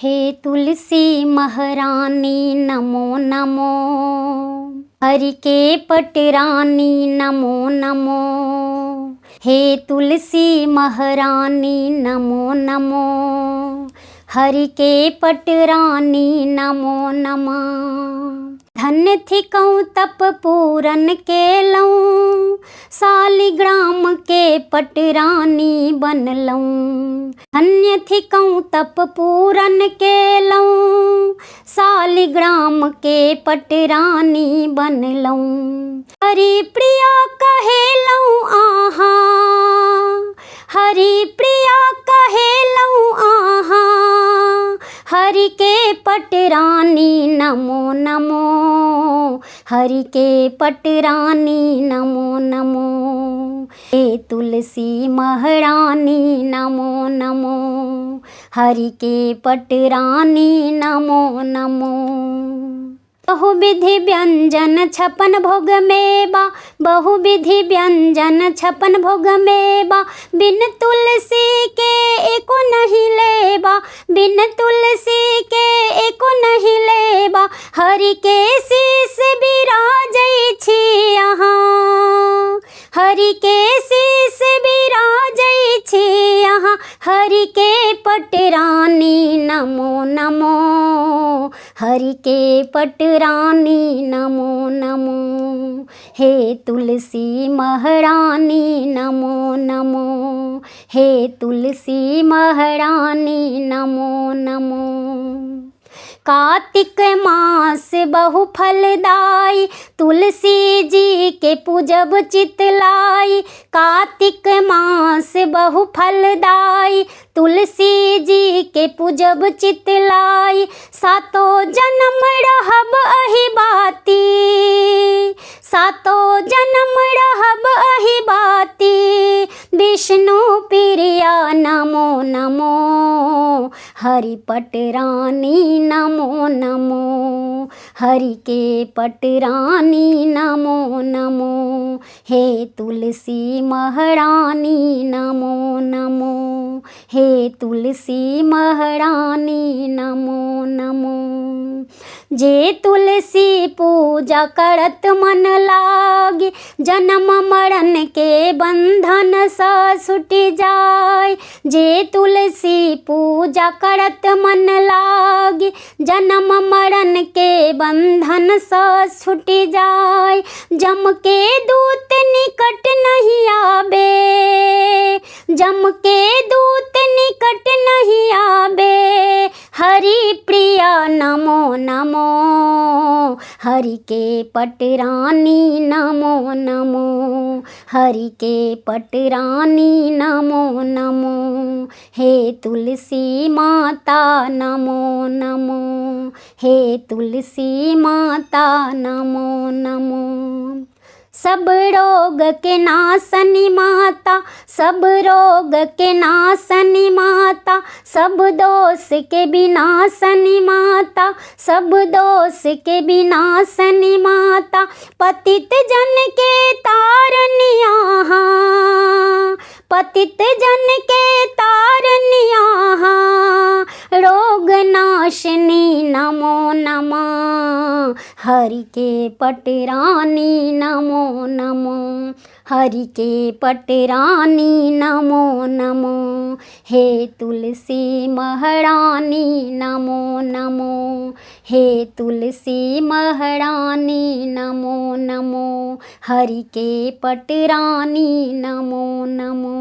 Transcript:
हे तुलसी महारानी नमो नमो, हरि के पटरानी नमो नमो। हे तुलसी महारानी नमो नमो, हरि के पटरानी नमो नमः। धन्य थी कहूँ तप पूरन के लऊँ, सालिग्राम के पटरानी बन लऊँ। धन्य थी कहूँ तप पूरन के लऊँ, सालिग्राम के पटरानी बन लऊँ। हरि प्रिया कहे लऊँ आहा, हरि प्रिया कहे लऊँ आहा, हरि के पटरानी नमो नमो, हरि के पटरानी नमो नमो। हे तुलसी महारानी नमो नमो, हरि के पटरानी नमो नमो। बहुविधि व्यंजन छपन भोग मेवा, बहुविधि व्यंजन छपन भोग मेवा। बिन तुलसी के एको नहीं लेवा, बिन तुलसी के एको नहीं लेवा। हरि के शीस बिराजै छी यहाँ, हरि के शीस बिराजै छी यहाँ। हरि के पटरानी नमो नमो, हरि के पटरानी नमो नमो। हे तुलसी महारानी नमो नमो, हे तुलसी महारानी नमो नमो। कार्तिक मास बहु फलदाई, तुलसी जी के पूजब चितलाई। कार्तिक मास बहु फलदाई, तुलसी जी के पूजब चितलाई। सातो जन्म रहब अहि बाती, सातो जन्म रहब अहि बाती। विष्णु प्रिया नमो नमो, हरि पटरानी नमो नमो, हरि के पटरानी नमो नमो। हे तुलसी महारानी नमो नमो, हे तुलसी महारानी नमो नमो। जे तुलसी पूजा करत मन लागे, जन्म मरण के बंधन सा छुटि जाय। जे तुलसी पूजा करत मन लागे, जन्म मरण के बंधन सा छुटि जाय। जम के दूत निकट नहीं आबे, जम के दूत निकट नहीं आबे। हरि प्रिया नमो नमो, हरि के पटरानी नमो नमो, हरि के पटरानी नमो नमो। हे तुलसी माता नमो नमो, हे तुलसी माता नमो नमो। सब रोग के नासनी माता, सब रोग के नासनी माता। सब दोष के विनाशनी माता, सब दोष के विनाशनी माता। पतित जन के तारनी आहा, पतित जन के तारनी आहा। रोग नाशनी नमो नमः, हरि के पटरानी नमो नमो, हरि के पटरानी नमो नमो। हे तुलसी महारानी नमो नमो, हे तुलसी महारानी नमो नमो, हरि के पटरानी नमो नमो।